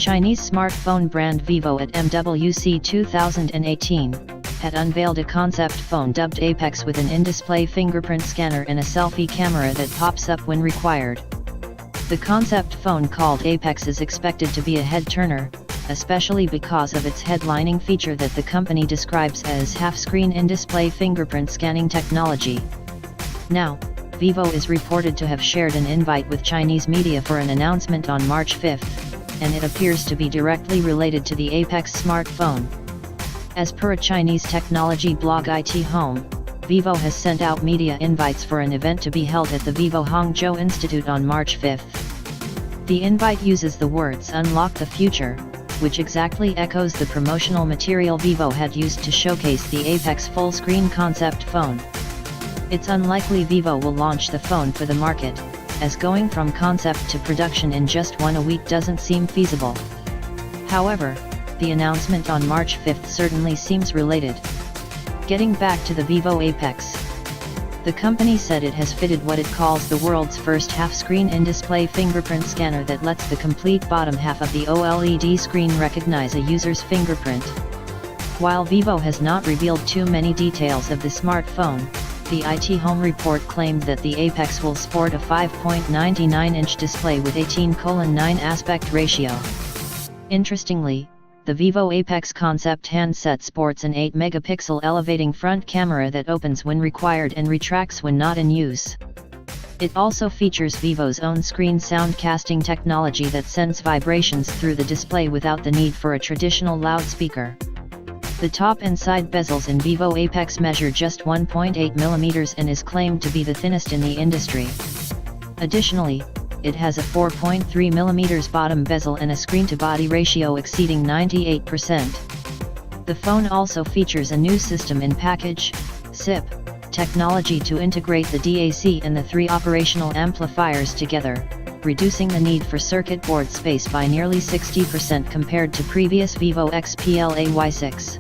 Chinese smartphone brand Vivo at MWC 2018 had unveiled a concept phone dubbed Apex with an in-display fingerprint scanner and a selfie camera that pops up when required. The concept phone called Apex is expected to be a head-turner, especially because of its headlining feature that the company describes as half-screen in-display fingerprint scanning technology. Now, Vivo is reported to have shared an invite with Chinese media for an announcement on March 5, and it appears to be directly related to the Apex smartphone. As per a Chinese technology blog ITHome, Vivo has sent out media invites for an event to be held at the Vivo Hangzhou Institute on March 5. The invite uses the words "Unlock the Future," which exactly echoes the promotional material Vivo had used to showcase the Apex full-screen concept phone. It's unlikely Vivo will launch the phone for the market, as going from concept to production in just 1 week doesn't seem feasible. However, the announcement on March 5 certainly seems related. Getting back to the Vivo Apex, the company said it has fitted what it calls the world's first half-screen in-display fingerprint scanner that lets the complete bottom half of the OLED screen recognize a user's fingerprint. While Vivo has not revealed too many details of the smartphone, the ITHome report claimed that the Apex will sport a 5.99-inch display with 18:9 aspect ratio. Interestingly, the Vivo Apex concept handset sports an 8-megapixel elevating front camera that opens when required and retracts when not in use. It also features Vivo's own screen soundcasting technology that sends vibrations through the display without the need for a traditional loudspeaker. The top and side bezels in Vivo Apex measure just 1.8 mm and is claimed to be the thinnest in the industry. Additionally, it has a 4.3 mm bottom bezel and a screen-to-body ratio exceeding 98%. The phone also features a new system-in-package (SIP) technology to integrate the DAC and the 3 operational amplifiers together, reducing the need for circuit board space by nearly 60% compared to previous Vivo X-PLA Y6.